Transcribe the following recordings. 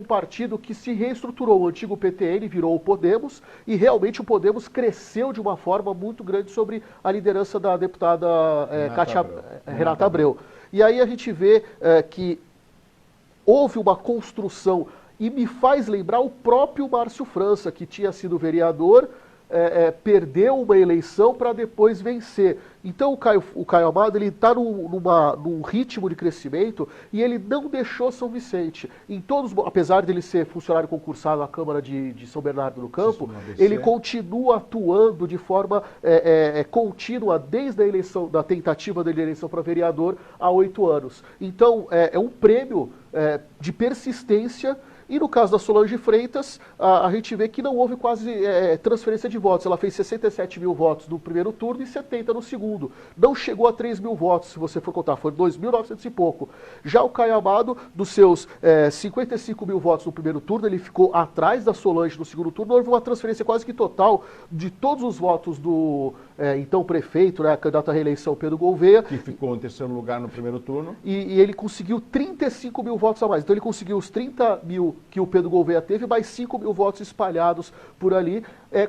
partido que se reestruturou. O antigo PTN virou o Podemos e realmente o Podemos cresceu de uma forma muito grande sobre a liderança da deputada Renata Abreu. E aí a gente vê que houve uma construção e me faz lembrar o próprio Márcio França, que tinha sido vereador, perdeu uma eleição para depois vencer. Então o Caio Amado está num ritmo de crescimento e ele não deixou São Vicente. Apesar de ele ser funcionário concursado na Câmara de São Bernardo do Campo, ele continua atuando de forma contínua desde a eleição, da tentativa dele de eleição para vereador há 8 anos. Então é um prêmio de persistência. E no caso da Solange Freitas, a gente vê que não houve quase transferência de votos. Ela fez 67 mil votos no primeiro turno e 70 no segundo. Não chegou a 3 mil votos, se você for contar, foi 2.900 e pouco. Já o Caio Amado, dos seus 55 mil votos no primeiro turno, ele ficou atrás da Solange no segundo turno. Houve uma transferência quase que total de todos os votos do então prefeito, candidato à reeleição, Pedro Gouveia. Que ficou em terceiro lugar no primeiro turno. E ele conseguiu 35 mil votos a mais. Então ele conseguiu os 30 mil que o Pedro Gouveia teve, mais 5 mil votos espalhados por ali,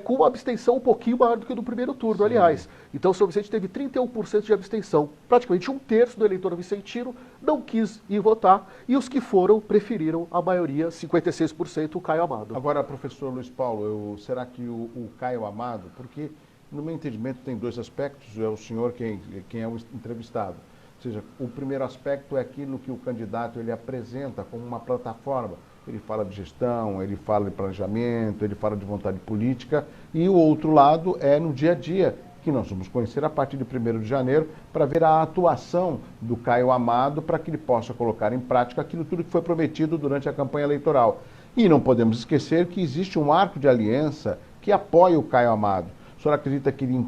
com uma abstenção um pouquinho maior do que no primeiro turno, aliás. Então o São Vicente teve 31% de abstenção. Praticamente 1/3 do eleitor vicentino não quis ir votar, e os que foram preferiram a maioria, 56%, o Caio Amado. Agora, professor Luiz Paulo, será que o Caio Amado, porque no meu entendimento tem 2 aspectos, é o senhor quem é o entrevistado. Ou seja, o primeiro aspecto é aquilo que o candidato ele apresenta como uma plataforma. Ele fala de gestão, ele fala de planejamento, ele fala de vontade política. E o outro lado é no dia a dia, que nós vamos conhecer a partir de 1º de janeiro, para ver a atuação do Caio Amado, para que ele possa colocar em prática aquilo tudo que foi prometido durante a campanha eleitoral. E não podemos esquecer que existe um arco de aliança que apoia o Caio Amado. O senhor acredita que ele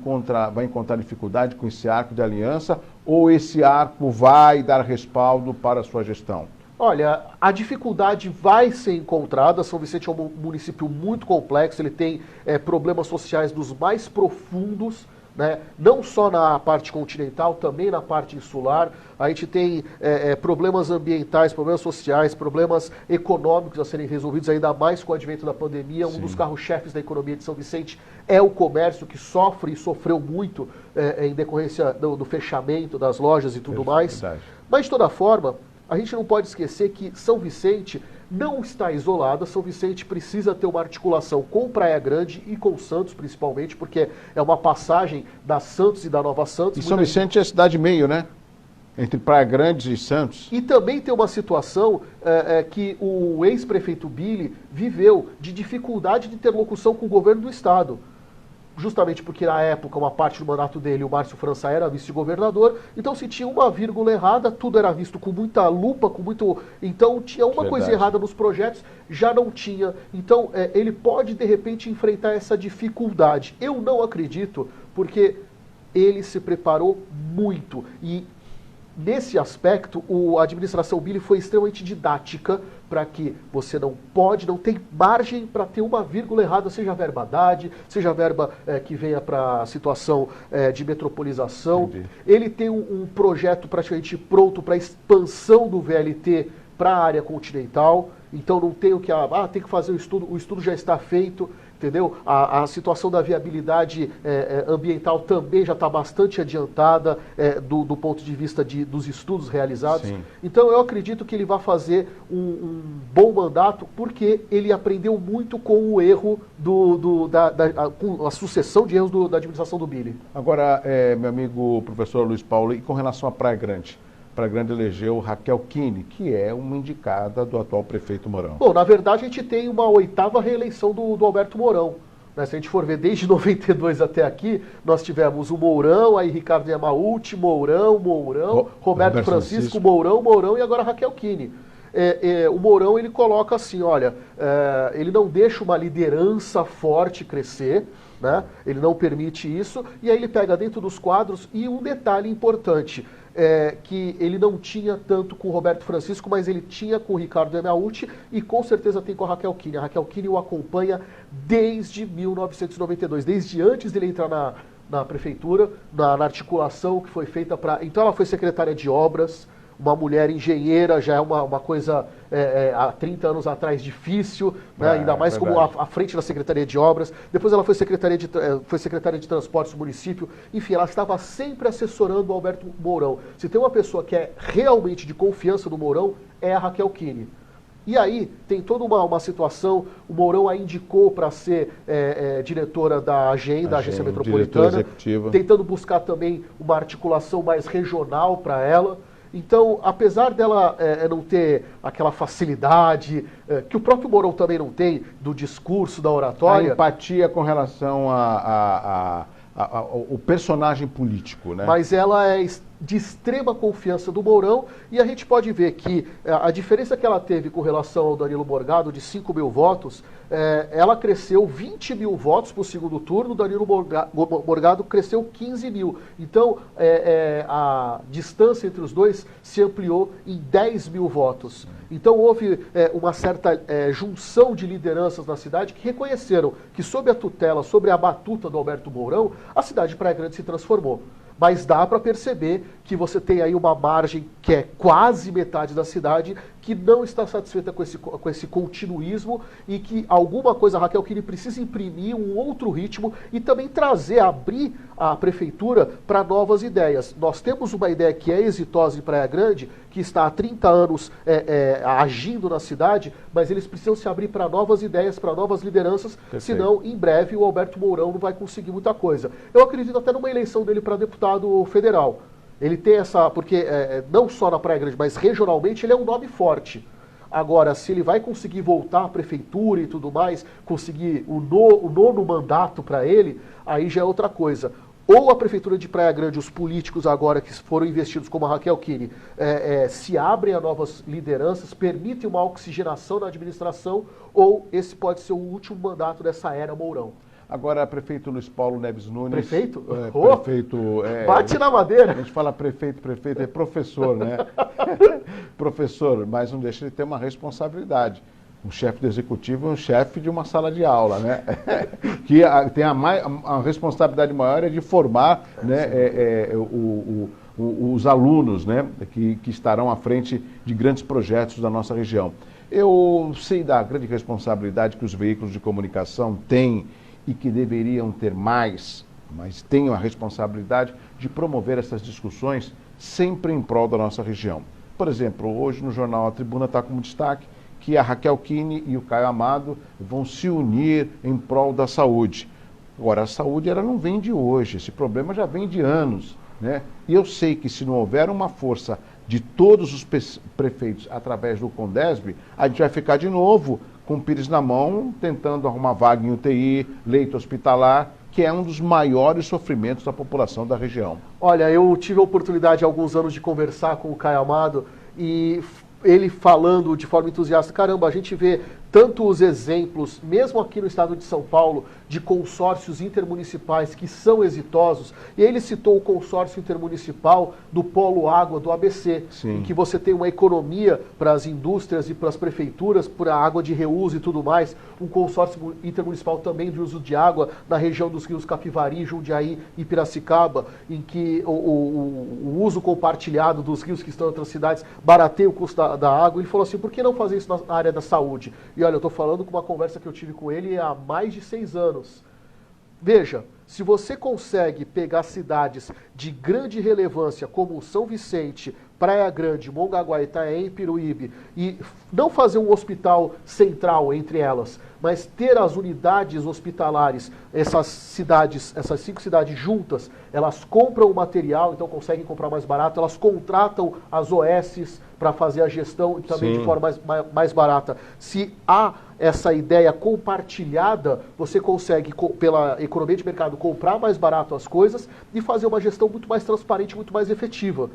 vai encontrar dificuldade com esse arco de aliança, ou esse arco vai dar respaldo para a sua gestão? Olha, a dificuldade vai ser encontrada. São Vicente é um município muito complexo, ele tem problemas sociais dos mais profundos, né? Não só na parte continental, também na parte insular. A gente tem problemas ambientais, problemas sociais, problemas econômicos a serem resolvidos, ainda mais com o advento da pandemia. Um dos carros-chefes da economia de São Vicente é o comércio, que sofre e sofreu muito em decorrência do fechamento das lojas e tudo mais. Mas, de toda forma, a gente não pode esquecer que São Vicente não está isolada. São Vicente precisa ter uma articulação com Praia Grande e com Santos, principalmente, porque é uma passagem da Santos e da Nova Santos. E São Vicente é cidade meio, né? Entre Praia Grande e Santos. E também tem uma situação que o ex-prefeito Billy viveu de dificuldade de interlocução com o governo do estado. Justamente porque na época, uma parte do mandato dele, o Márcio França era vice-governador, então se tinha uma vírgula errada, tudo era visto com muita lupa, então tinha uma coisa errada nos projetos, já não tinha. Então ele pode de repente enfrentar essa dificuldade. Eu não acredito, porque ele se preparou muito e nesse aspecto, a administração Billy foi extremamente didática para que você não tem margem para ter uma vírgula errada, seja verba Haddad, seja verba que venha para a situação de metropolização. Entendi. Ele tem um projeto praticamente pronto para expansão do VLT para a área continental, então não tem o que, tem que fazer o estudo já está feito. Entendeu? A situação da viabilidade ambiental também já está bastante adiantada do ponto de vista dos estudos realizados. Sim. Então eu acredito que ele vai fazer um bom mandato, porque ele aprendeu muito com o erro, com a sucessão de erros da administração do Billy. Agora, meu amigo professor Luiz Paulo, e com relação à Praia Grande? Praia Grande elegeu Raquel Kine, que é uma indicada do atual prefeito Mourão. Bom, na verdade a gente tem uma 8ª reeleição do Alberto Mourão. Né? Se a gente for ver desde 92 até aqui, nós tivemos o Mourão, aí Ricardo Yamauchi, Mourão, Roberto Francisco, Mourão e agora Raquel Kine. O Mourão ele coloca assim, olha, ele não deixa uma liderança forte crescer, né? Ele não permite isso, e aí ele pega dentro dos quadros, e um detalhe importante, que ele não tinha tanto com o Roberto Francisco, mas ele tinha com o Ricardo Yamauchi e com certeza tem com a Raquel Kine. A Raquel Kine o acompanha desde 1992, desde antes dele entrar na prefeitura, na articulação que foi feita para... Então ela foi secretária de obras, uma mulher engenheira, já é uma coisa há 30 anos atrás difícil, né? Ainda mais como à frente da Secretaria de Obras. Depois ela foi secretária de Transportes do município. Enfim, ela estava sempre assessorando o Alberto Mourão. Se tem uma pessoa que é realmente de confiança do Mourão, é a Raquel Kine. E aí tem toda uma situação, o Mourão a indicou para ser diretora da Agência Metropolitana, tentando buscar também uma articulação mais regional para ela. Então, apesar dela não ter aquela facilidade, que o próprio Mourão também não tem, do discurso, da oratória... A empatia com relação ao personagem político, né? Mas ela é de extrema confiança do Mourão, e a gente pode ver que a diferença que ela teve com relação ao Danilo Morgado, de 5 mil votos, ela cresceu 20 mil votos para o segundo turno, o Danilo Morgado cresceu 15 mil. Então, a distância entre os dois se ampliou em 10 mil votos. Então, houve uma certa junção de lideranças na cidade que reconheceram que, sob a tutela, sobre a batuta do Alberto Mourão, a cidade de Praia Grande se transformou. Mas dá para perceber que você tem aí uma margem que é quase metade da cidade que não está satisfeita com esse continuismo e que alguma coisa, a Raquel Kine precisa imprimir um outro ritmo e também abrir a prefeitura para novas ideias. Nós temos uma ideia que é exitosa em Praia Grande, que está há 30 anos agindo na cidade, mas eles precisam se abrir para novas ideias, para novas lideranças, senão em breve o Alberto Mourão não vai conseguir muita coisa. Eu acredito até numa eleição dele para deputado federal. Ele tem porque não só na Praia Grande, mas regionalmente ele é um nome forte. Agora, se ele vai conseguir voltar à prefeitura e tudo mais, conseguir o nono mandato para ele, aí já é outra coisa. Ou a prefeitura de Praia Grande, os políticos agora que foram investidos como a Raquel Kine, se abrem a novas lideranças, permitem uma oxigenação na administração, ou esse pode ser o último mandato dessa era Mourão. Agora, prefeito Luiz Paulo Neves Nunes... Prefeito? Prefeito... bate na madeira. A gente fala prefeito, é professor, né? Professor, mas não deixa de ter uma responsabilidade. Um chefe do executivo é um chefe de uma sala de aula, né? Que tem a responsabilidade maior é de formar, né, os alunos, né, que estarão à frente de grandes projetos da nossa região. Eu sei da grande responsabilidade que os veículos de comunicação têm e que deveriam ter mais, mas tenham a responsabilidade de promover essas discussões sempre em prol da nossa região. Por exemplo, hoje no jornal A Tribuna está como destaque que a Raquel Kine e o Caio Amado vão se unir em prol da saúde. Agora, a saúde ela não vem de hoje, esse problema já vem de anos, né? E eu sei que se não houver uma força de todos os prefeitos através do Condesb, a gente vai ficar de novo com o pires na mão, tentando arrumar vaga em UTI, leito hospitalar, que é um dos maiores sofrimentos da população da região. Olha, eu tive a oportunidade há alguns anos de conversar com o Caio Amado e ele falando de forma entusiasta, caramba, a gente vê tantos exemplos, mesmo aqui no estado de São Paulo, de consórcios intermunicipais que são exitosos. E ele citou o consórcio intermunicipal do Polo Água do ABC, em que você tem uma economia para as indústrias e para as prefeituras, por a água de reuso e tudo mais. Um consórcio intermunicipal também de uso de água na região dos rios Capivari, Jundiaí e Piracicaba, em que o uso compartilhado dos rios que estão em outras cidades barateia o custo da água. Ele falou assim, por que não fazer isso na área da saúde? E olha, eu estou falando com uma conversa que eu tive com ele há mais de 6 anos. Veja, se você consegue pegar cidades de grande relevância como São Vicente, Praia Grande, Mongaguá, Itaém, Piruíbe, e não fazer um hospital central entre elas, mas ter as unidades hospitalares, essas 5 cidades juntas, elas compram o material, então conseguem comprar mais barato, elas contratam as OSs para fazer a gestão também de forma mais barata. Se há essa ideia compartilhada, você consegue, pela economia de mercado, comprar mais barato as coisas e fazer uma gestão muito mais transparente, muito mais efetiva.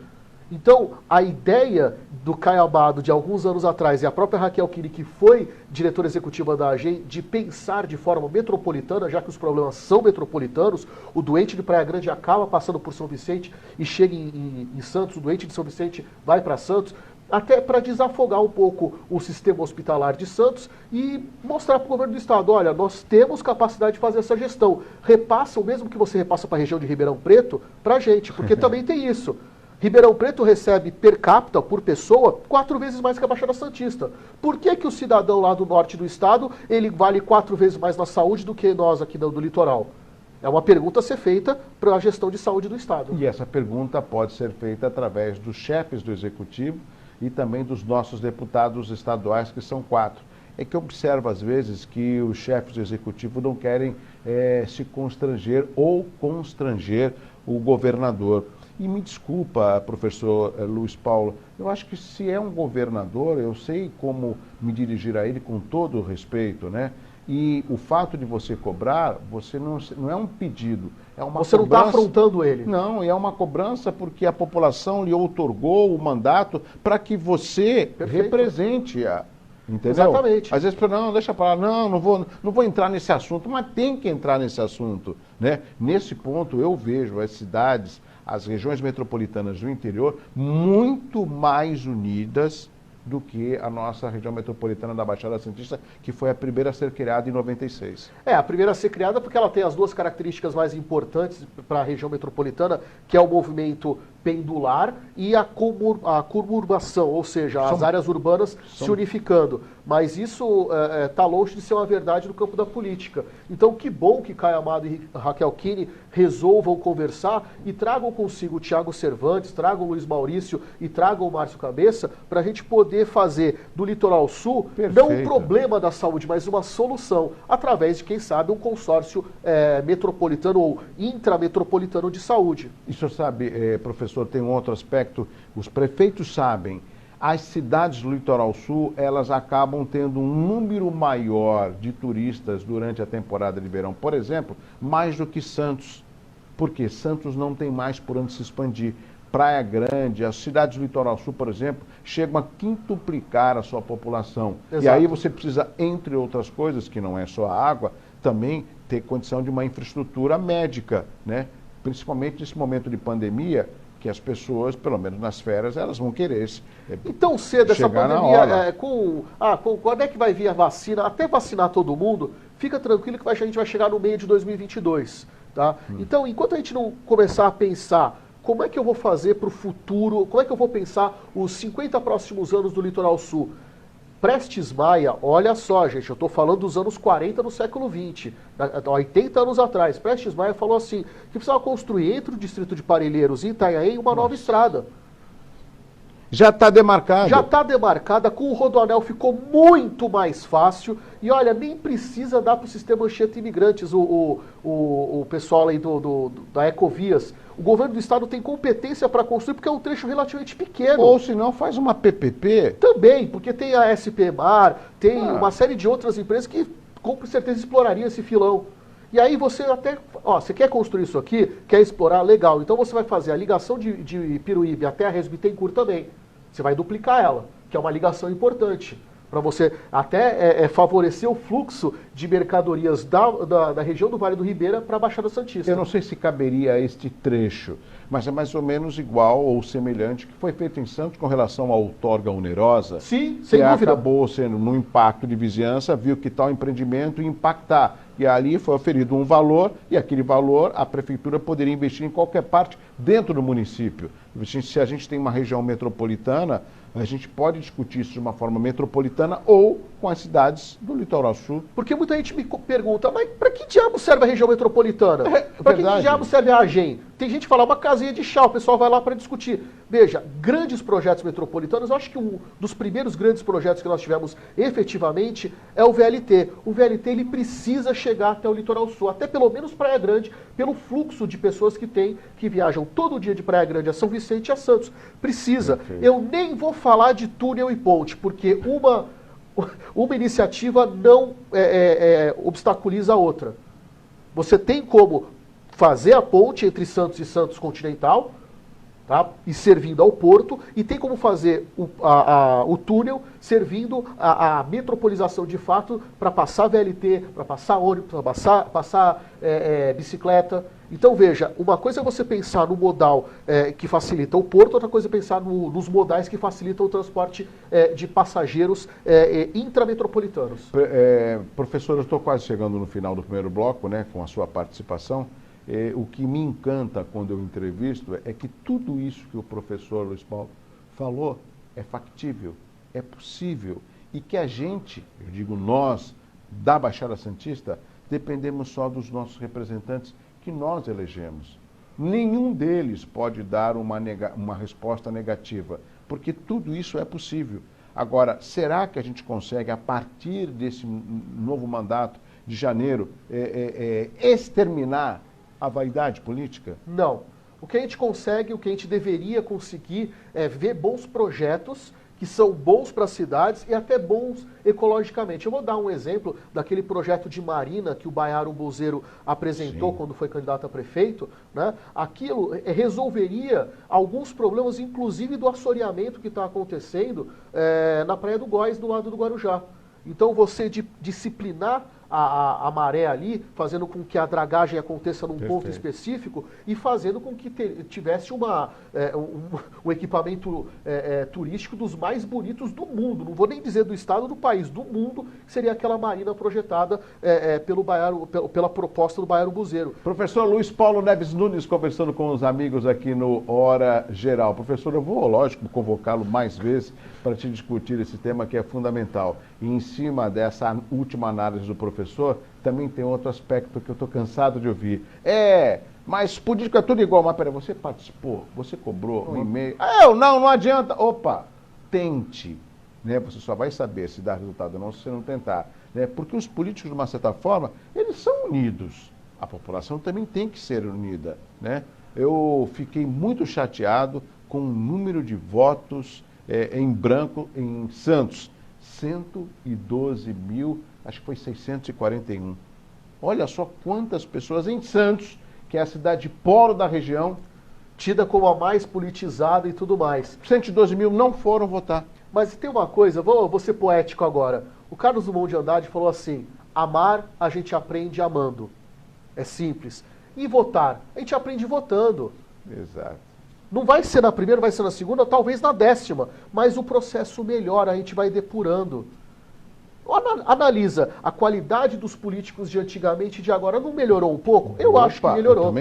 Então, a ideia do Caio Amado de alguns anos atrás e a própria Raquel Kine, que foi diretora executiva da AGEM, de pensar de forma metropolitana, já que os problemas são metropolitanos, o doente de Praia Grande acaba passando por São Vicente e chega em Santos, o doente de São Vicente vai para Santos, até para desafogar um pouco o sistema hospitalar de Santos e mostrar para o governo do estado, olha, nós temos capacidade de fazer essa gestão. Repassa, o mesmo que você repassa para a região de Ribeirão Preto, para a gente, porque também tem isso. Ribeirão Preto recebe per capita, por pessoa, 4 vezes mais que a Baixada Santista. Por que que o cidadão lá do norte do estado, ele vale 4 vezes mais na saúde do que nós aqui do litoral? É uma pergunta a ser feita para a gestão de saúde do estado. E essa pergunta pode ser feita através dos chefes do executivo e também dos nossos deputados estaduais, que são 4. É que eu observo às vezes que os chefes do executivo não querem se constranger ou constranger o governador. E me desculpa, professor Luiz Paulo, eu acho que se é um governador, eu sei como me dirigir a ele com todo o respeito, né? E o fato de você cobrar, você não é um pedido, é uma cobrança. Você não está afrontando ele. Não, é uma cobrança porque a população lhe outorgou o mandato para que você represente-a. Entendeu? Exatamente. Às vezes, não, deixa para lá, não vou entrar nesse assunto, mas tem que entrar nesse assunto, né? Nesse ponto, eu vejo as cidades, as regiões metropolitanas do interior muito mais unidas do que a nossa região metropolitana da Baixada Santista, que foi a primeira a ser criada em 96. A primeira a ser criada porque ela tem as 2 características mais importantes para a região metropolitana, que é o movimento pendular e a conurbação, ou seja, as áreas urbanas se unificando. Mas isso está longe de ser uma verdade no campo da política. Então, que bom que Caio Amado e Raquel Kine resolvam conversar e tragam consigo o Thiago Cervantes, tragam o Luiz Maurício e tragam o Márcio Cabeça, para a gente poder fazer do Litoral Sul não um problema da saúde, mas uma solução, através de, quem sabe, um consórcio metropolitano ou intrametropolitano de saúde. E o senhor sabe, professor, tem um outro aspecto, os prefeitos sabem, as cidades do Litoral Sul, elas acabam tendo um número maior de turistas durante a temporada de verão. Por exemplo, mais do que Santos. Porque Santos não tem mais por onde se expandir. Praia Grande, as cidades do Litoral Sul, por exemplo, chegam a quintuplicar a sua população. Exato. E aí você precisa, entre outras coisas, que não é só a água, também ter condição de uma infraestrutura médica, né? Principalmente nesse momento de pandemia, que as pessoas, pelo menos nas férias, elas vão querer tão cedo essa pandemia, quando é que vai vir a vacina? Até vacinar todo mundo, fica tranquilo que a gente vai chegar no meio de 2022. Tá? Então, enquanto a gente não começar a pensar como é que eu vou fazer para o futuro, como é que eu vou pensar os 50 próximos anos do Litoral Sul? Prestes Maia, olha só, gente, eu estou falando dos anos 40 do século XX, 80 anos atrás. Prestes Maia falou assim, que precisava construir entre o distrito de Parelheiros e Itanhaém uma nova estrada. Já está demarcada. Já está demarcada, com o Rodoanel ficou muito mais fácil. E olha, nem precisa dar para o sistema Anchieta Imigrantes, o pessoal aí da Ecovias. O governo do estado tem competência para construir, porque é um trecho relativamente pequeno. Ou se não, faz uma PPP. Também, porque tem a SP Mar, tem uma série de outras empresas que com certeza explorariam esse filão. E aí você até, você quer construir isso aqui, quer explorar, legal. Então você vai fazer a ligação de Piruíbe até a Res Bittencourt também. Você vai duplicar ela, que é uma ligação importante. Para você até favorecer o fluxo de mercadorias da região do Vale do Ribeira para a Baixada Santista. Eu não sei se caberia este trecho, mas é mais ou menos igual ou semelhante que foi feito em Santos com relação à outorga onerosa. Sim, sem dúvida. Acabou sendo, no impacto de vizinhança, viu que tal empreendimento ia impactar. E ali foi oferido um valor, e aquele valor a prefeitura poderia investir em qualquer parte dentro do município. Se a gente tem uma região metropolitana, a gente pode discutir isso de uma forma metropolitana ou com as cidades do Litoral Sul. Porque muita gente me pergunta, mas para que diabo serve a região metropolitana? Para que diabo serve a AGEM? Tem gente que fala, uma casinha de chá, o pessoal vai lá para discutir. Veja, grandes projetos metropolitanos, eu acho que um dos primeiros grandes projetos que nós tivemos efetivamente é o VLT. O VLT ele precisa chegar até o Litoral Sul, até pelo menos Praia Grande, pelo fluxo de pessoas que viajam todo dia de Praia Grande a São Vicente e a Santos. Precisa. Perfeito. Eu nem vou falar de túnel e ponte, porque uma iniciativa não obstaculiza a outra. Você tem como fazer a ponte entre Santos e Santos Continental, tá? E servindo ao porto, e tem como fazer o túnel servindo a metropolização de fato para passar VLT, para passar ônibus, para passar bicicleta. Então veja, uma coisa é você pensar no modal que facilita o porto, outra coisa é pensar nos modais que facilitam o transporte de passageiros intrametropolitanos. Professor, eu estou quase chegando no final do primeiro bloco, né, com a sua participação. o que me encanta quando eu entrevisto é que tudo isso que o professor Luiz Paulo falou é factível, é possível, e que a gente, eu digo nós, da Baixada Santista, dependemos só dos nossos representantes que nós elegemos. Nenhum deles pode dar uma resposta negativa, porque tudo isso é possível. Agora, será que a gente consegue, a partir desse novo mandato de janeiro, exterminar a vaidade política? Não. O que a gente consegue, o que a gente deveria conseguir é ver bons projetos que são bons para as cidades e até bons ecologicamente. Eu vou dar um exemplo daquele projeto de marina que o Baiaro Bolseiro apresentou Sim. quando foi candidato a prefeito, né? Aquilo resolveria alguns problemas, inclusive do assoreamento que está acontecendo na Praia do Góis, do lado do Guarujá. Então você disciplinar a maré ali, fazendo com que a dragagem aconteça num ponto específico e fazendo com que tivesse um equipamento turístico dos mais bonitos do mundo. Não vou nem dizer do estado, do país, do mundo, que seria aquela marina projetada pela proposta do Baiaro Bolseiro. Professor Luiz Paulo Neves Nunes conversando com os amigos aqui no Hora Geral. Professor, eu vou, lógico, convocá-lo mais vezes para te discutir esse tema que é fundamental. E em cima dessa última análise do professor, também tem outro aspecto que eu estou cansado de ouvir. Mas política é tudo igual. Mas peraí, você participou, você cobrou um e-mail. Não adianta. Opa, tente. Né? Você só vai saber se dá resultado ou não se você não tentar. Né? Porque os políticos, de uma certa forma, eles são unidos. A população também tem que ser unida. Né? Eu fiquei muito chateado com o número de votos em branco em Santos. 112 mil, acho que foi 641. Olha só quantas pessoas em Santos, que é a cidade polo da região, tida como a mais politizada e tudo mais. 112 mil não foram votar. Mas tem uma coisa, vou ser poético agora. O Carlos Drummond de Andrade falou assim: amar a gente aprende amando. É simples. E votar, a gente aprende votando. Exato. Não vai ser na primeira, vai ser na segunda, talvez na 10ª, mas o processo melhora, a gente vai depurando. Analisa, a qualidade dos políticos de antigamente e de agora não melhorou um pouco? Eu acho que melhorou. Eu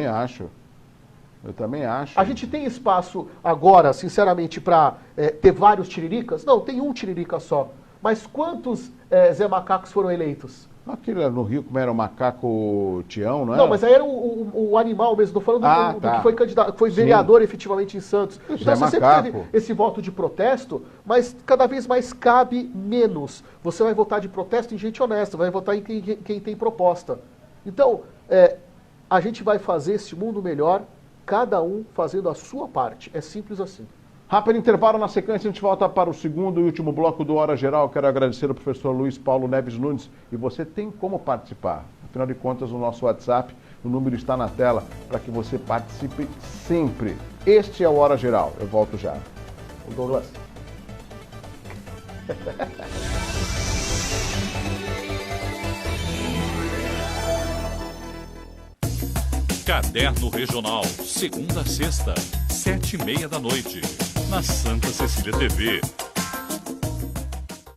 também acho. A gente tem espaço agora, sinceramente, para ter vários tiriricas? Não, tem um tiririca só. Mas quantos Zé Macacos foram eleitos? Aquilo no Rio, como era o macaco Tião, não é? Não, mas aí era o animal mesmo, estou falando do que foi candidato, foi vereador efetivamente em Santos. Então você sempre teve esse voto de protesto, mas cada vez mais cabe menos. Você vai votar de protesto em gente honesta, vai votar em quem tem proposta. Então, a gente vai fazer esse mundo melhor, cada um fazendo a sua parte. É simples assim. Rápido intervalo, na sequência a gente volta para o segundo e último bloco do Hora Geral. Quero agradecer ao professor Luiz Paulo Neves Nunes. E você tem como participar. Afinal de contas, o nosso WhatsApp, o número está na tela para que você participe sempre. Este é o Hora Geral. Eu volto já. O Douglas. Caderno Regional, segunda a sexta, 7h30 da noite, na Santa Cecília TV.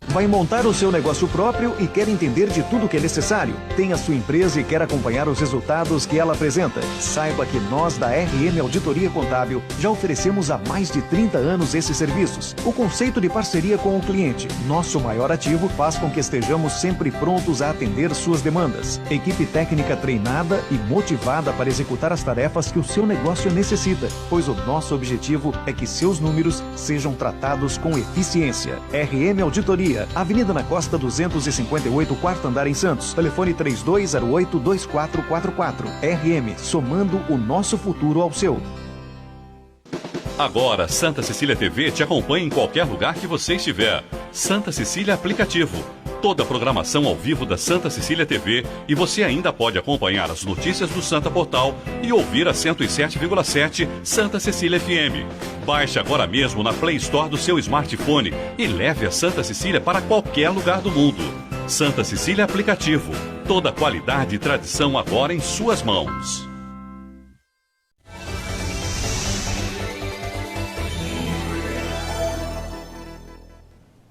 Vai montar o seu negócio próprio e quer entender de tudo que é necessário? Tem a sua empresa e quer acompanhar os resultados que ela apresenta? Saiba que nós da RM Auditoria Contábil já oferecemos há mais de 30 anos esses serviços. O conceito de parceria com o cliente, nosso maior ativo, faz com que estejamos sempre prontos a atender suas demandas. Equipe técnica treinada e motivada para executar as tarefas que o seu negócio necessita, pois o nosso objetivo é que seus números sejam tratados com eficiência. RM Auditoria, Avenida na Costa 258, quarto andar em Santos. Telefone 3208-2444. RM, somando o nosso futuro ao seu. Agora, Santa Cecília TV te acompanha em qualquer lugar que você estiver. Santa Cecília Aplicativo. Toda a programação ao vivo da Santa Cecília TV e você ainda pode acompanhar as notícias do Santa Portal e ouvir a 107,7 Santa Cecília FM. Baixe agora mesmo na Play Store do seu smartphone e leve a Santa Cecília para qualquer lugar do mundo. Santa Cecília Aplicativo. Toda qualidade e tradição agora em suas mãos.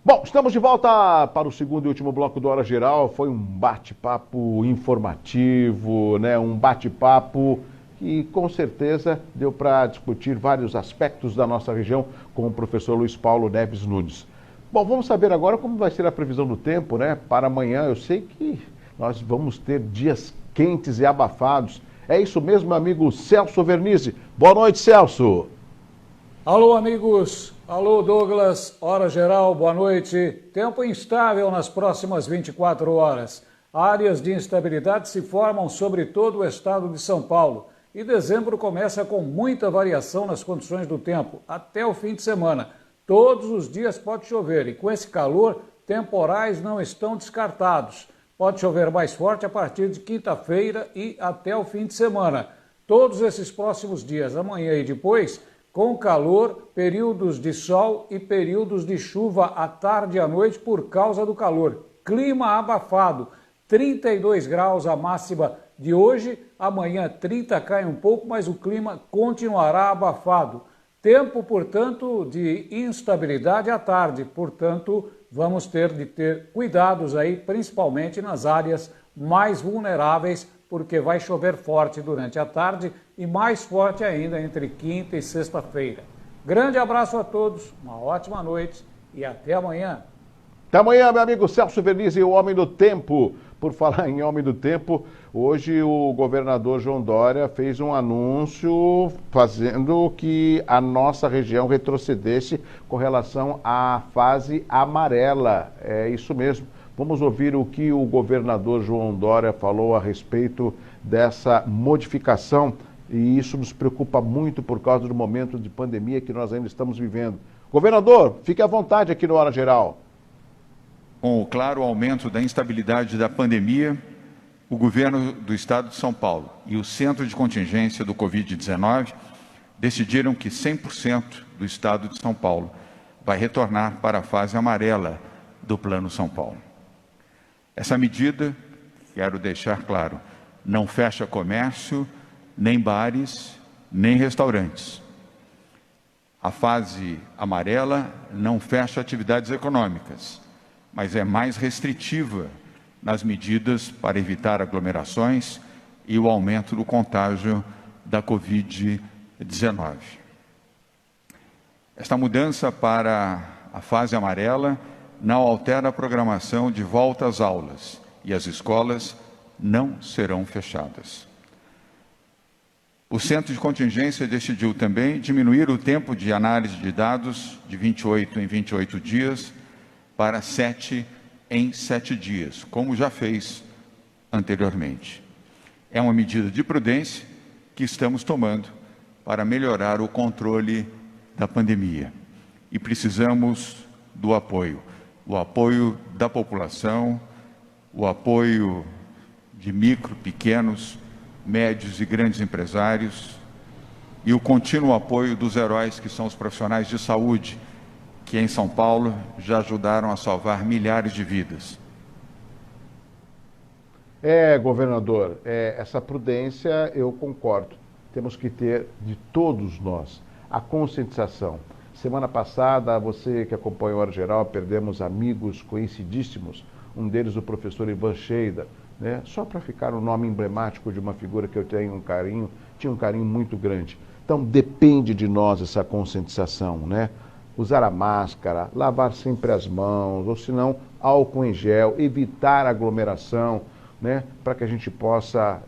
Bom, estamos de volta para o segundo e último bloco do Hora Geral. Foi um bate-papo informativo, né? Um bate-papo que com certeza deu para discutir vários aspectos da nossa região com o professor Luiz Paulo Neves Nunes. Bom, vamos saber agora como vai ser a previsão do tempo, né? Para amanhã, eu sei que nós vamos ter dias quentes e abafados. É isso mesmo, meu amigo Celso Vernizzi. Boa noite, Celso. Alô, amigos. Alô, Douglas. Hora geral, boa noite. Tempo instável nas próximas 24 horas. Áreas de instabilidade se formam sobre todo o estado de São Paulo. E dezembro começa com muita variação nas condições do tempo, até o fim de semana. Todos os dias pode chover e com esse calor, temporais não estão descartados. Pode chover mais forte a partir de quinta-feira e até o fim de semana. Todos esses próximos dias, amanhã e depois, com calor, períodos de sol e períodos de chuva à tarde e à noite por causa do calor. Clima abafado, 32 graus a máxima de hoje, amanhã 30 cai um pouco, mas o clima continuará abafado. Tempo, portanto, de instabilidade à tarde, portanto, vamos ter de ter cuidados aí, principalmente nas áreas mais vulneráveis, porque vai chover forte durante a tarde e mais forte ainda entre quinta e sexta-feira. Grande abraço a todos, uma ótima noite e até amanhã. Até amanhã, meu amigo Celso Vernizzi, o Homem do Tempo. Por falar em Homem do Tempo, hoje o governador João Dória fez um anúncio fazendo que a nossa região retrocedesse com relação à fase amarela. É isso mesmo. Vamos ouvir o que o governador João Dória falou a respeito dessa modificação, e isso nos preocupa muito por causa do momento de pandemia que nós ainda estamos vivendo. Governador, fique à vontade aqui no Hora Geral. Com o claro aumento da instabilidade da pandemia, o governo do estado de São Paulo e o Centro de Contingência do Covid-19 decidiram que 100% do estado de São Paulo vai retornar para a fase amarela do Plano São Paulo. Essa medida, quero deixar claro, não fecha comércio, nem bares, nem restaurantes. A fase amarela não fecha atividades econômicas, mas é mais restritiva nas medidas para evitar aglomerações e o aumento do contágio da Covid-19. Esta mudança para a fase amarela não altera a programação de volta às aulas e as escolas não serão fechadas. O Centro de Contingência decidiu também diminuir o tempo de análise de dados de 28 em 28 dias para 7 em 7 dias, como já fez anteriormente. É uma medida de prudência que estamos tomando para melhorar o controle da pandemia. E precisamos do apoio. O apoio da população, o apoio de micro, pequenos, médios e grandes empresários e o contínuo apoio dos heróis que são os profissionais de saúde, que em São Paulo já ajudaram a salvar milhares de vidas. Governador, essa prudência eu concordo. Temos que ter de todos nós a conscientização. Semana passada, você que acompanhou a Hora Geral, perdemos amigos conhecidíssimos, um deles o professor Ivan Sheida, né? Só para ficar um nome emblemático de uma figura que eu tinha um carinho muito grande. Então depende de nós essa conscientização, né? Usar a máscara, lavar sempre as mãos, ou se não, álcool em gel, evitar aglomeração, né? Para que a gente possa,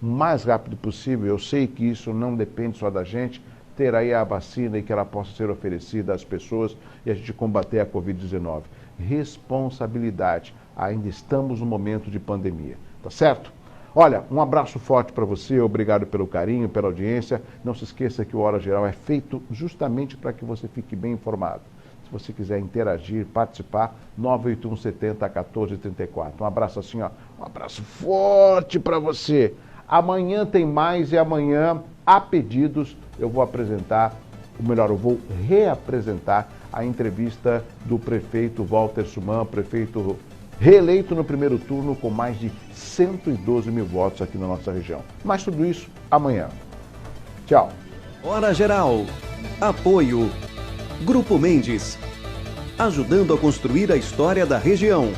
o mais rápido possível, eu sei que isso não depende só da gente, ter aí a vacina e que ela possa ser oferecida às pessoas e a gente combater a Covid-19. Responsabilidade. Ainda estamos no momento de pandemia, tá certo? Olha, um abraço forte para você, obrigado pelo carinho, pela audiência. Não se esqueça que o Hora Geral é feito justamente para que você fique bem informado. Se você quiser interagir, participar, 981 70 1434. Um abraço assim, ó, um abraço forte para você. Amanhã tem mais e amanhã, a pedidos, eu vou apresentar, ou melhor, eu vou reapresentar a entrevista do prefeito Walter Suman, prefeito reeleito no primeiro turno com mais de 112 mil votos aqui na nossa região. Mas tudo isso amanhã. Tchau. Hora Geral. Apoio. Grupo Mendes. Ajudando a construir a história da região.